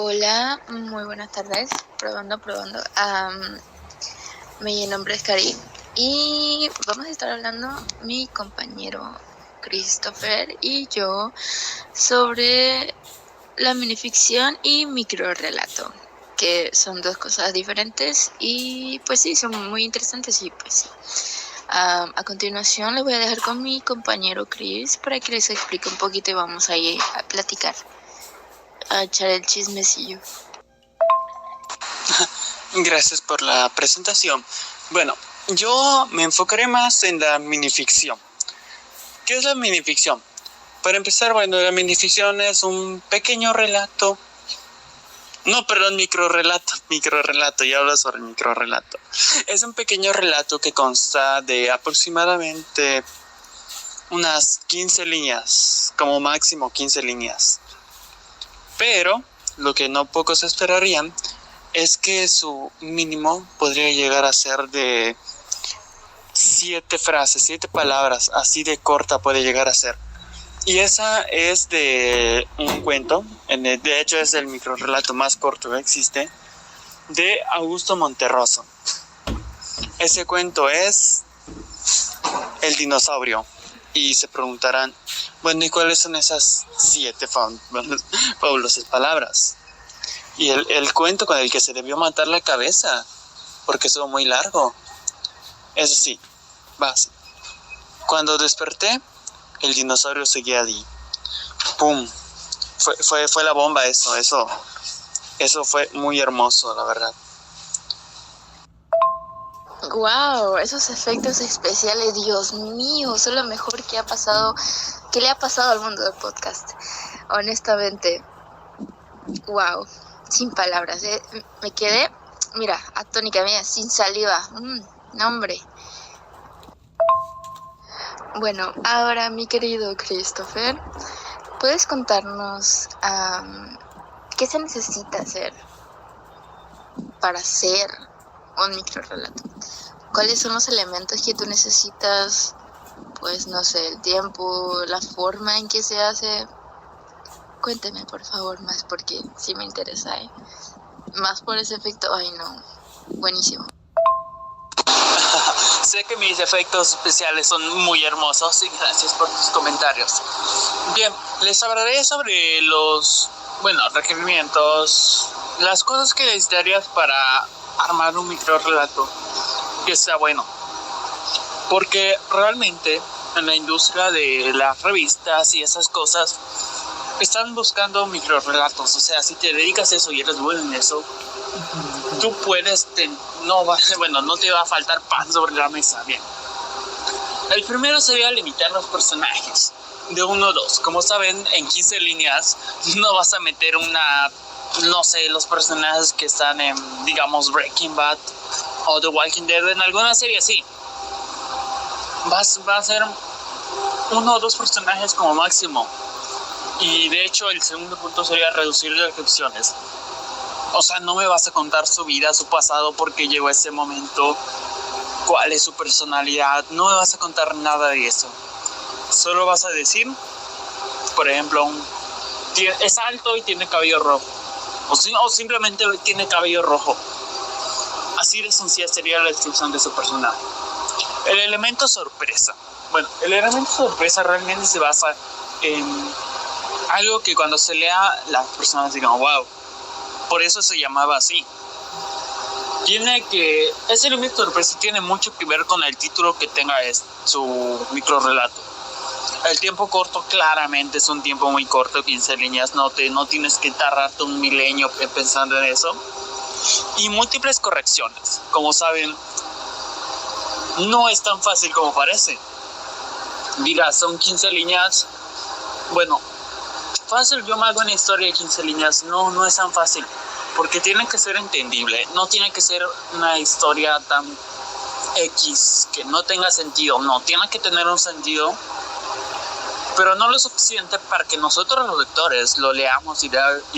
Hola, muy buenas tardes. Probando. Mi nombre es Cari y vamos a estar hablando mi compañero Christopher y yo sobre la minificción y microrrelato, que son dos cosas diferentes y pues sí, son muy interesantes y pues sí. A continuación les voy a dejar con mi compañero Chris para que les explique un poquito y vamos a ir a platicar, a echar el chismecillo. Gracias por la presentación. Bueno, yo me enfocaré más en la minificción. ¿Qué es la minificción? Para empezar, la minificción es un pequeño relato. Microrrelato, ya hablo sobre el microrrelato. Es un pequeño relato que consta de aproximadamente unas 15 líneas, como máximo 15 líneas. Pero lo que no pocos esperarían es que su mínimo podría llegar a ser de 7 frases, 7 palabras, así de corta puede llegar a ser. Y esa es de un cuento, de hecho es el microrrelato más corto que existe, de Augusto Monterroso. Ese cuento es El dinosaurio. Y se preguntarán, ¿y cuáles son esas 7 fabulosas palabras? Y el cuento con el que se debió matar la cabeza, porque estuvo muy largo. Eso sí, vas. Cuando desperté, el dinosaurio seguía allí. ¡Pum! Fue la bomba eso fue muy hermoso, la verdad. Wow, esos efectos especiales, Dios mío, son lo mejor que le ha pasado al mundo del podcast. Honestamente, wow, sin palabras. Me quedé, mira, atónica, mira, sin saliva. No, hombre. Bueno, ahora mi querido Christopher, ¿puedes contarnos qué se necesita hacer para hacer un microrrelato? ¿Cuáles son los elementos que tú necesitas? Pues no sé, el tiempo, la forma en que se hace. Cuéntame por favor más, porque sí me interesa, más por ese efecto. Ay no, buenísimo. Sé que mis efectos especiales son muy hermosos y gracias por tus comentarios. Bien, les hablaré sobre los requerimientos, las cosas que necesitarías para armar un microrrelato que sea bueno. Porque realmente en la industria de las revistas y esas cosas están buscando microrrelatos. O sea, si te dedicas a eso y eres bueno en eso, tú puedes, no te va a faltar pan sobre la mesa. Bien. El primero sería limitar los personajes de 1 o 2. Como saben, en 15 líneas no vas a meter los personajes que están en, digamos, Breaking Bad o The Walking Dead. En alguna serie sí. Va a ser 1 o 2 personajes como máximo. Y de hecho el segundo punto sería reducir descripciones. O sea, no me vas a contar su vida, su pasado, porque llegó ese momento, cuál es su personalidad. No me vas a contar nada de eso. Solo vas a decir, por ejemplo, es alto y tiene cabello rojo. O simplemente tiene cabello rojo. Así de sencilla sería la descripción de su personaje. El elemento sorpresa. El elemento sorpresa realmente se basa en algo que cuando se lea las personas digan, wow, por eso se llamaba así. Ese elemento sorpresa tiene mucho que ver con el título que tenga su microrrelato. El tiempo corto claramente es un tiempo muy corto, 15 líneas, no tienes que tardarte un milenio pensando en eso. Y múltiples correcciones. Como saben, no es tan fácil como parece. Dirás, son 15 líneas. Fácil, yo me hago una historia de 15 líneas. No es tan fácil, porque tiene que ser entendible. No tiene que ser una historia tan X, que no tenga sentido. No, tiene que tener un sentido, pero no lo suficiente para que nosotros los lectores lo leamos y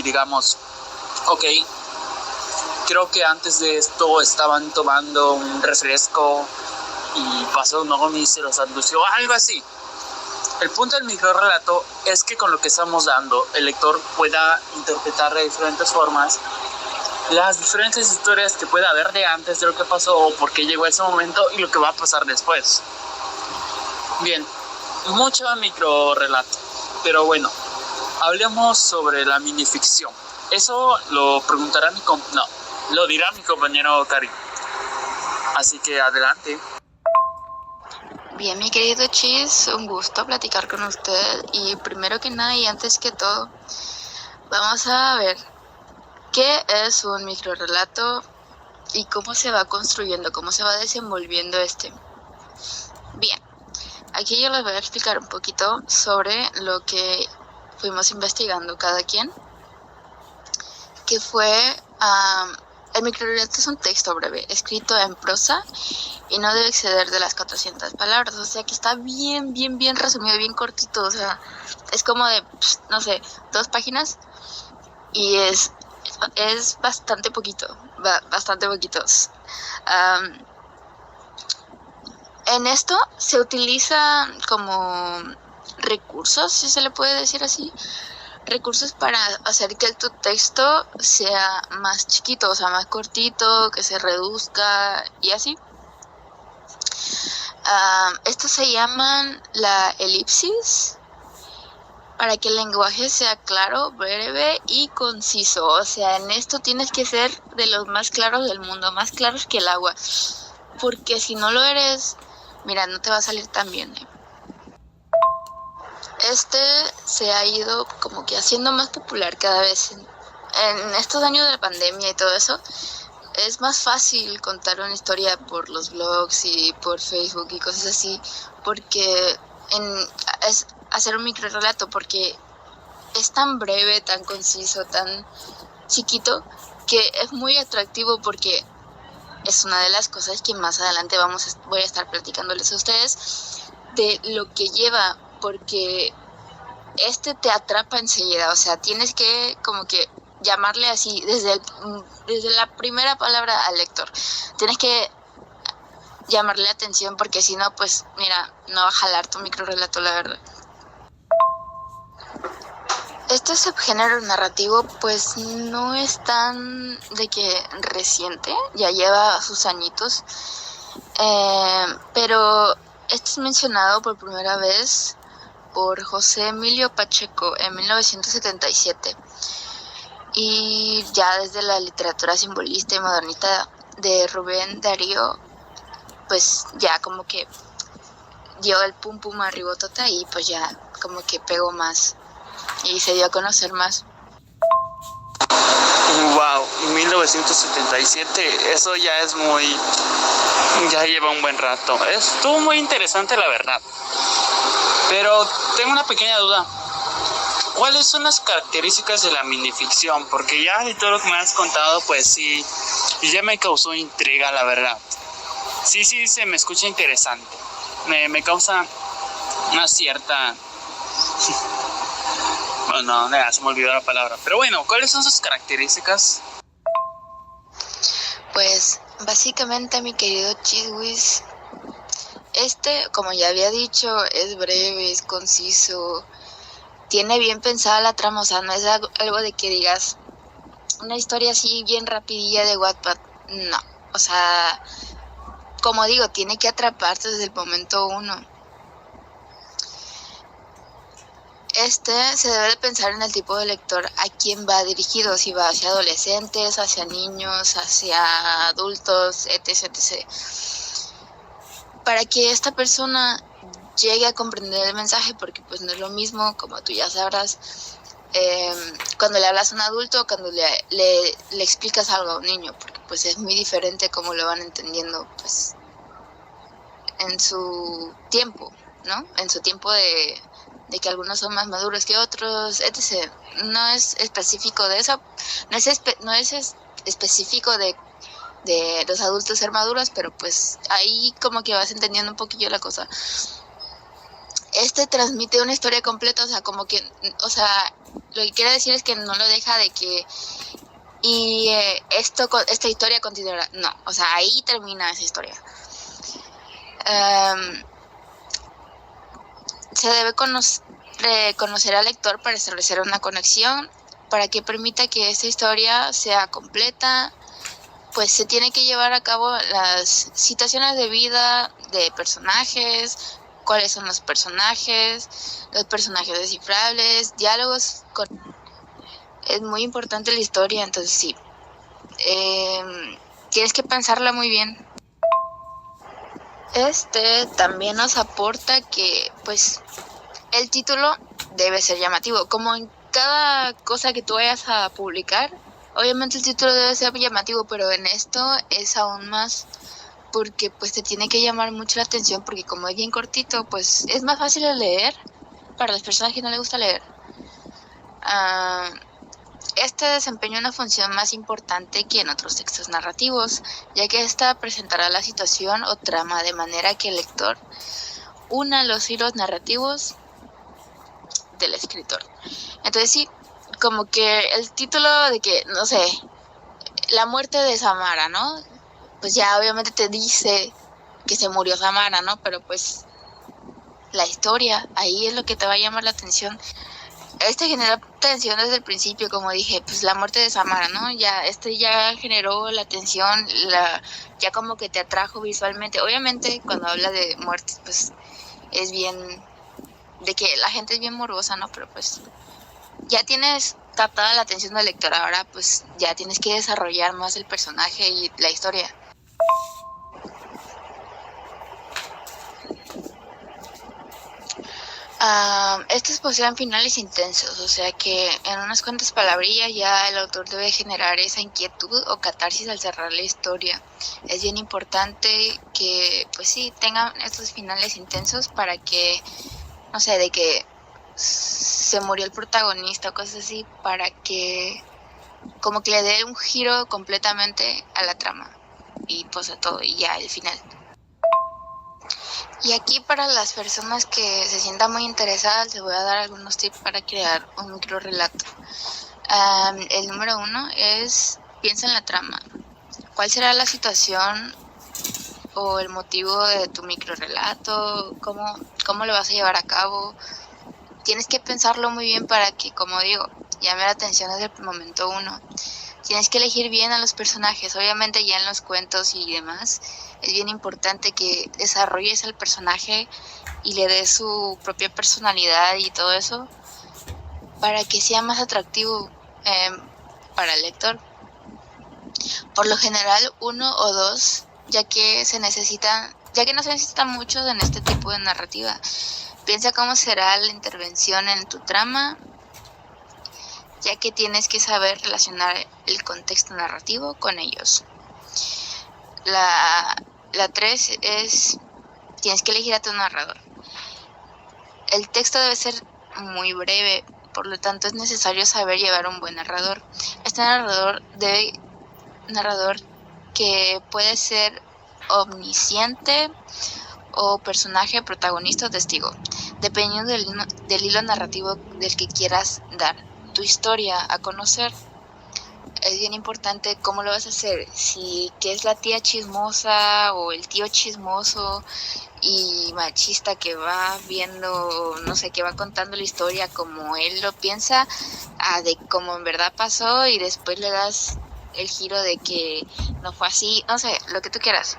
digamos, ok, creo que antes de esto estaban tomando un refresco y pasó un ovni y se los anunció, algo así. El punto del microrrelato es que con lo que estamos dando, el lector pueda interpretar de diferentes formas las diferentes historias que pueda haber de antes de lo que pasó o por qué llegó ese momento y lo que va a pasar después. Bien, mucho microrrelato, pero bueno, hablemos sobre la minificción. Eso lo preguntará lo dirá mi compañero Karim. Así que adelante. Bien, mi querido Chis, un gusto platicar con usted. Y primero que nada y antes que todo, vamos a ver qué es un microrrelato y cómo se va construyendo, cómo se va desenvolviendo este. Bien, aquí yo les voy a explicar un poquito sobre lo que fuimos investigando cada quien, que fue... el microrrelato es un texto breve, escrito en prosa y no debe exceder de las 400 palabras, o sea que está bien resumido, bien cortito, o sea, es como de, no sé, 2 páginas y es bastante poquito, bastante poquitos. En esto se utiliza como recursos, si se le puede decir así, recursos para hacer que tu texto sea más chiquito, o sea, más cortito, que se reduzca y así. Estos se llaman la elipsis, para que el lenguaje sea claro, breve y conciso. O sea, en esto tienes que ser de los más claros del mundo, más claros que el agua, porque si no lo eres, mira, no te va a salir tan bien, Este se ha ido como que haciendo más popular cada vez. En estos años de la pandemia y todo eso, es más fácil contar una historia por los blogs y por Facebook y cosas así, porque es hacer un microrrelato, porque es tan breve, tan conciso, tan chiquito, que es muy atractivo, porque es una de las cosas que más adelante voy a estar platicándoles a ustedes de lo que lleva, porque te atrapa enseguida, o sea, tienes que como que llamarle así desde la primera palabra al lector. Tienes que llamarle la atención, porque si no, pues mira, no va a jalar tu microrrelato, la verdad. Este subgénero narrativo pues no es tan de que reciente, ya lleva sus añitos, pero este es mencionado por primera vez por José Emilio Pacheco en 1977, y ya desde la literatura simbolista y modernista de Rubén Darío, pues ya como que dio el pum pum arribotota y pues ya como que pegó más y se dio a conocer más. Wow, 1977, eso ya es ya lleva un buen rato. Estuvo muy interesante, la verdad. Pero tengo una pequeña duda. ¿Cuáles son las características de la minificción? Porque ya de todo lo que me has contado, pues sí, ya me causó intriga, la verdad. Sí, se me escucha interesante. Me causa una cierta... Bueno, se me olvidó la palabra. Pero bueno, ¿cuáles son sus características? Pues básicamente, mi querido Chiswis, como ya había dicho, es breve, es conciso, tiene bien pensada la trama, o sea, no es algo de que digas una historia así bien rapidilla de Wattpad, no, o sea, como digo, tiene que atraparte desde el momento 1. Se debe de pensar en el tipo de lector a quien va dirigido, si va hacia adolescentes, hacia niños, hacia adultos, etc. Para que esta persona llegue a comprender el mensaje, porque pues no es lo mismo, como tú ya sabrás, cuando le hablas a un adulto o cuando le explicas algo a un niño, porque pues es muy diferente cómo lo van entendiendo pues en su tiempo, ¿no? En su tiempo de que algunos son más maduros que otros, etc. No es específico de eso, no es específico de los adultos ser maduros, pero pues ahí como que vas entendiendo un poquillo la cosa. Transmite una historia completa, o sea, como que, o sea, lo que quiere decir es que no lo deja de que esta historia continuará, no, o sea, ahí termina esa historia. Se debe conocer al lector para establecer una conexión, para que permita que esta historia sea completa. Pues se tiene que llevar a cabo las situaciones de vida de personajes, cuáles son los personajes descifrables, diálogos. Es muy importante la historia, entonces sí. Tienes que pensarla muy bien. También nos aporta que, pues, el título debe ser llamativo. Como en cada cosa que tú vayas a publicar, obviamente el título debe ser llamativo, pero en esto es aún más, porque pues te tiene que llamar mucho la atención, porque como es bien cortito, pues es más fácil de leer para las personas que no les gusta leer. Desempeña una función más importante que en otros textos narrativos, ya que esta presentará la situación o trama de manera que el lector una los hilos narrativos del escritor. Entonces sí, como que el título de que, no sé, la muerte de Samara, ¿no? Pues ya obviamente te dice que se murió Samara, ¿no? Pero pues la historia, ahí es lo que te va a llamar la atención. Genera tensión desde el principio, como dije, pues la muerte de Samara, ¿no? Ya generó la tensión, ya como que te atrajo visualmente. Obviamente cuando habla de muertes, pues es bien, de que la gente es bien morbosa, ¿no? Pero pues ya tienes captada la atención del lector, ahora pues ya tienes que desarrollar más el personaje y la historia. Estos posean finales intensos, o sea que en unas cuantas palabrillas ya el autor debe generar esa inquietud o catarsis al cerrar la historia. Es bien importante que, pues sí, tengan estos finales intensos para que, no sé, de que se murió el protagonista o cosas así, para que como que le dé un giro completamente a la trama y pues a todo, y ya el final. Y aquí, para las personas que se sientan muy interesadas, les voy a dar algunos tips para crear un microrrelato. El número 1 es: piensa en la trama. ¿Cuál será la situación o el motivo de tu microrrelato? ¿Cómo lo vas a llevar a cabo? Tienes que pensarlo muy bien para que, como digo, llame la atención desde el momento 1. Tienes que elegir bien a los personajes. Obviamente ya en los cuentos y demás es bien importante que desarrolles al personaje y le des su propia personalidad y todo eso para que sea más atractivo para el lector. Por lo general 1 o 2, ya que no se necesitan muchos en este tipo de narrativa. Piensa cómo será la intervención en tu trama, ya que tienes que saber relacionar el contexto narrativo con ellos. La 3 es: tienes que elegir a tu narrador. El texto debe ser muy breve, por lo tanto es necesario saber llevar un buen narrador. Este narrador que puede ser omnisciente o personaje protagonista o testigo, dependiendo del hilo narrativo del que quieras dar tu historia a conocer. Es bien importante cómo lo vas a hacer, que es la tía chismosa o el tío chismoso y machista que va viendo, no sé, que va contando la historia como él lo piensa, de cómo en verdad pasó, y después le das el giro de que no fue así, no sé, lo que tú quieras.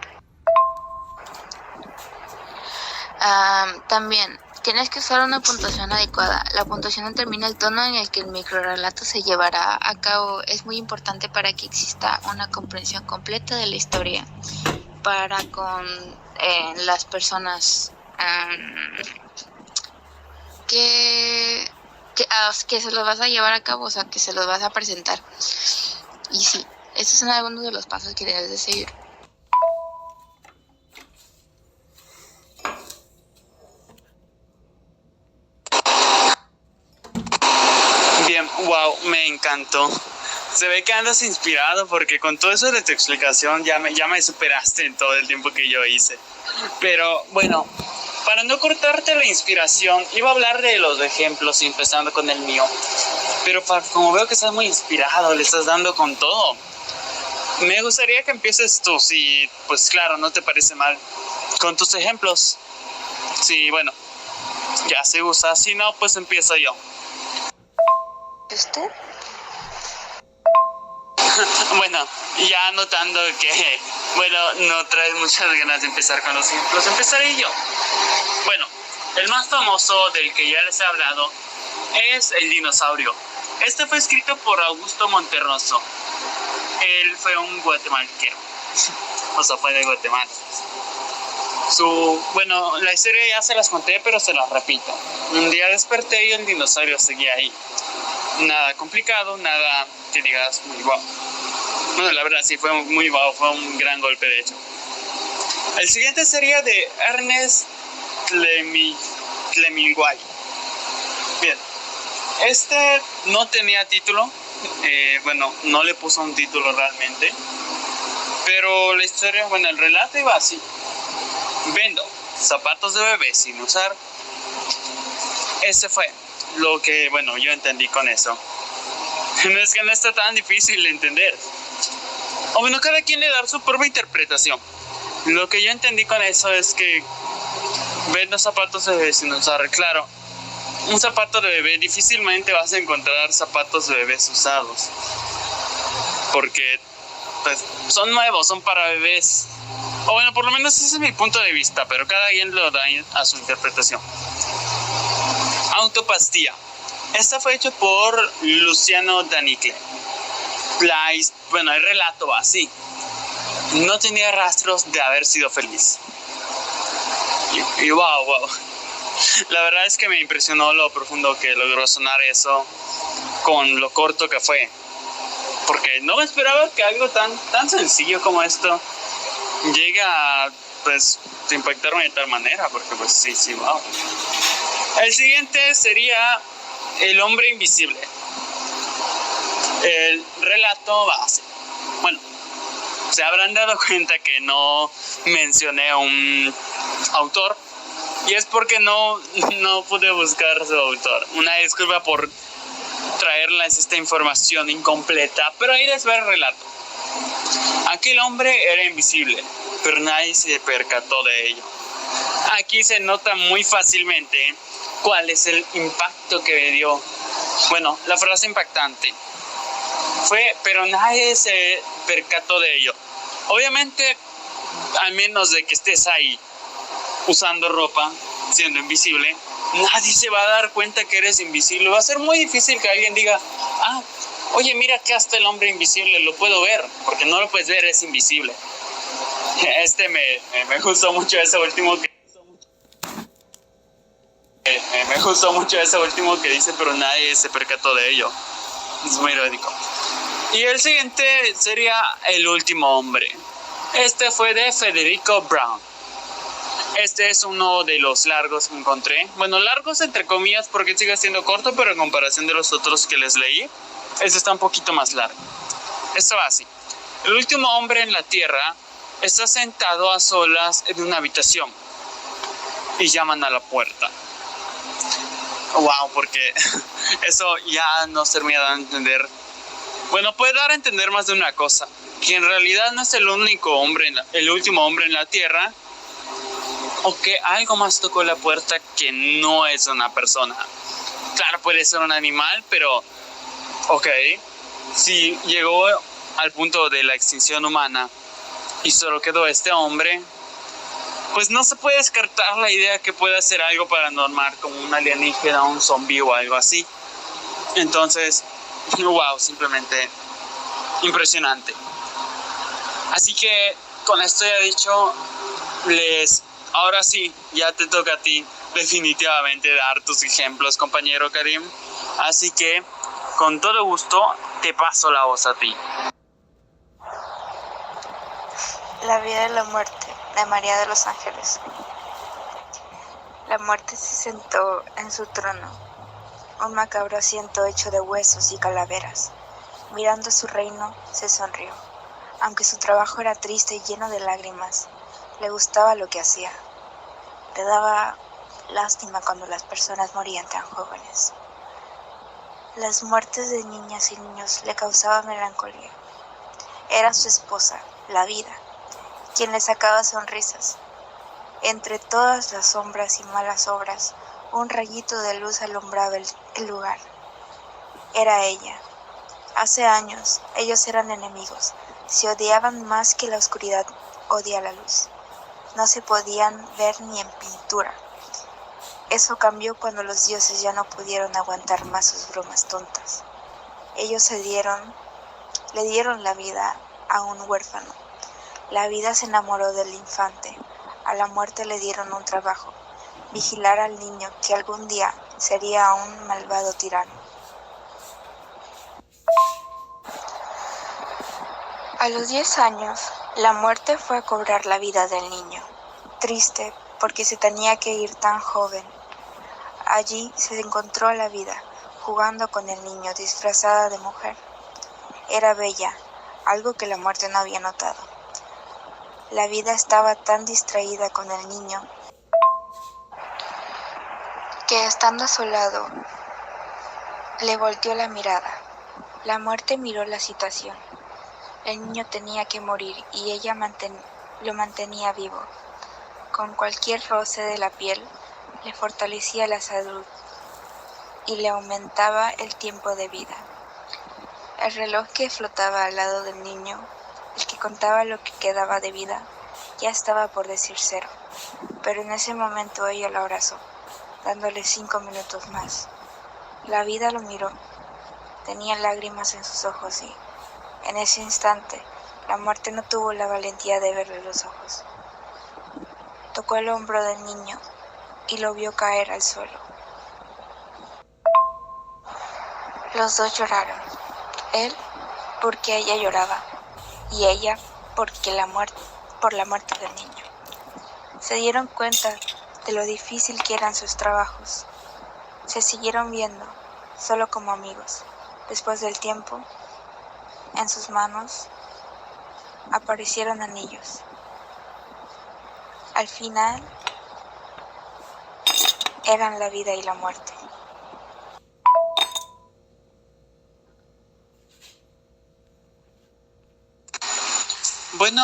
También tienes que usar una puntuación adecuada. La puntuación determina el tono en el que el microrrelato se llevará a cabo. Es muy importante para que exista una comprensión completa de la historia para con las personas que se los vas a llevar a cabo, o sea, que se los vas a presentar. Y sí, estos son algunos de los pasos que debes de seguir. Bien, wow, me encantó. Se ve que andas inspirado, porque con todo eso de tu explicación ya me superaste en todo el tiempo que yo hice. Pero bueno, para no cortarte la inspiración, iba a hablar de los ejemplos, empezando con el mío. Pero como veo que estás muy inspirado, le estás dando con todo, me gustaría que empieces tú, si pues claro, no te parece mal, con tus ejemplos. Sí, bueno, Ya se usa, si no, pues empiezo yo. ¿Usted? Bueno, ya notando que, no traes muchas ganas de empezar con los ejemplos, empezaré yo. Bueno, el más famoso del que ya les he hablado es el dinosaurio. Este fue escrito por Augusto Monterroso. Él fue un guatemalteco. O sea, fue de Guatemala. La historia ya se las conté, pero se las repito. Un día desperté y el dinosaurio seguía ahí. Nada complicado, nada que digas muy guau. Bueno, la verdad sí fue muy guau, fue un gran golpe de hecho. El siguiente sería de Ernest Hemingway. Bien, este no tenía título, no le puso un título realmente, pero la historia, el relato iba así. Vendo zapatos de bebé sin usar. Ese fue lo que, yo entendí con eso. No es que no está tan difícil de entender. Cada quien le da su propia interpretación. Lo que yo entendí con eso es que vendo zapatos de bebé sin usar. Claro, un zapato de bebé difícilmente vas a encontrar zapatos de bebés usados. Porque pues, son nuevos, son para bebés. Por lo menos ese es mi punto de vista, pero cada quien lo da a su interpretación. Autopastilla. Esta fue hecho por Luciano Danicle. El relato va así. No tenía rastros de haber sido feliz. Y wow. La verdad es que me impresionó lo profundo que logró sonar eso con lo corto que fue. Porque no me esperaba que algo tan sencillo como esto llegue a impactarme de tal manera. Porque sí, wow. El siguiente sería El hombre invisible. El relato va así. Se habrán dado cuenta que no mencioné a un autor, y es porque no pude buscar su autor. Una disculpa por traerles esta información incompleta, pero ahí les va el relato. Aquel hombre era invisible, pero nadie se percató de ello. Aquí se nota muy fácilmente cuál es el impacto que me dio. La frase impactante fue, pero nadie se percató de ello. Obviamente, a menos de que estés ahí usando ropa, siendo invisible, nadie se va a dar cuenta que eres invisible. Va a ser muy difícil que alguien diga, oye, mira que hasta el hombre invisible lo puedo ver, porque no lo puedes ver, es invisible. Me gustó mucho ese último que dice, pero nadie se percató de ello. Es muy irónico. Y el siguiente sería El último hombre. Este fue de Federico Brown. Este es uno de los largos que encontré. Largos entre comillas porque sigue siendo corto, pero en comparación de los otros que les leí, este está un poquito más largo. Esto va así. El último hombre en la tierra está sentado a solas en una habitación y llaman a la puerta. Wow, porque eso ya nos termina de entender. Puede dar a entender más de una cosa, que en realidad no es el último hombre en la tierra, o que algo más tocó la puerta que no es una persona. Claro, puede ser un animal, pero si llegó al punto de la extinción humana y solo quedó este hombre, pues no se puede descartar la idea que pueda ser algo paranormal, como un alienígena, un zombie o algo así. Entonces, wow, simplemente impresionante. Así que con esto ya dicho, ahora sí, ya te toca a ti definitivamente dar tus ejemplos, compañero Karim. Así que con todo gusto te paso la voz a ti. La vida y la muerte de María de los Ángeles. La muerte se sentó en su trono, un macabro asiento hecho de huesos y calaveras. Mirando su reino, se sonrió. Aunque su trabajo era triste y lleno de lágrimas, le gustaba lo que hacía. Le daba lástima cuando las personas morían tan jóvenes. Las muertes de niñas y niños le causaban melancolía. Era su esposa, la vida, quien le sacaba sonrisas. Entre todas las sombras y malas obras, Un rayito de luz alumbraba el lugar. Era ella. Hace años, ellos eran enemigos. Se odiaban más que la oscuridad odia la luz. No se podían ver ni en pintura. Eso cambió cuando los dioses ya no pudieron aguantar más sus bromas tontas. Ellos le dieron la vida a un huérfano. La vida se enamoró del infante. A la muerte le dieron un trabajo: vigilar al niño que algún día sería un malvado tirano. A los 10 años, la muerte fue a cobrar la vida del niño, triste porque se tenía que ir tan joven. Allí se encontró a la vida, jugando con el niño disfrazada de mujer. Era bella, algo que la muerte no había notado. La vida estaba tan distraída con el niño que, estando a su lado, le volteó la mirada. La muerte miró la situación. El niño tenía que morir y ella lo mantenía vivo. Con cualquier roce de la piel le fortalecía la salud y le aumentaba el tiempo de vida. El reloj que flotaba al lado del niño, el que contaba lo que quedaba de vida, ya estaba por decir 0, pero en ese momento ella lo abrazó, dándole 5 minutos más. La vida lo miró, tenía lágrimas en sus ojos y, en ese instante, la muerte no tuvo la valentía de verle los ojos. Tocó el hombro del niño y lo vio caer al suelo. Los dos lloraron. Él porque ella lloraba y ella por la muerte del niño. Se dieron cuenta de lo difícil que eran sus trabajos. Se siguieron viendo, solo como amigos. Después del tiempo, en sus manos aparecieron anillos. Al final, eran la vida y la muerte. Bueno,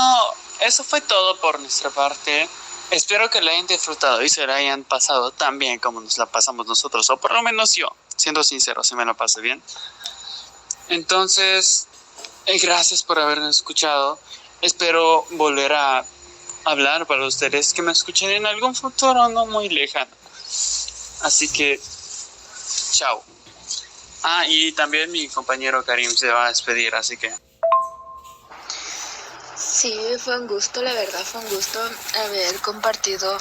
eso fue todo por nuestra parte. Espero que lo hayan disfrutado y se lo hayan pasado tan bien como nos la pasamos nosotros, o por lo menos yo, siendo sincero, se me la pasé bien. Entonces, gracias por habernos escuchado. Espero volver a hablar para ustedes, que me escuchen en algún futuro no muy lejano. Así que, chao. Y también mi compañero Karim se va a despedir, así que... Sí, fue un gusto, la verdad, fue un gusto haber compartido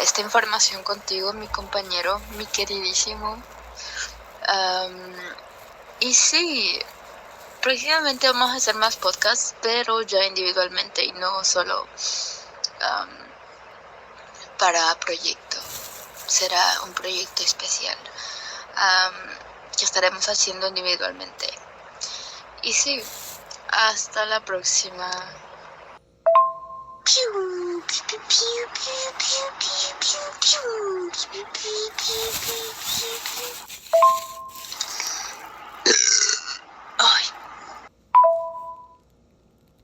esta información contigo, mi compañero, mi queridísimo. Y sí, próximamente vamos a hacer más podcasts, pero ya individualmente y no solo para proyecto. Será un proyecto especial que estaremos haciendo individualmente. Y sí, hasta la próxima. Pew, pew, pew, pew, pew, pew, pew, pew, pew, pew, pew, pew, pew, pew.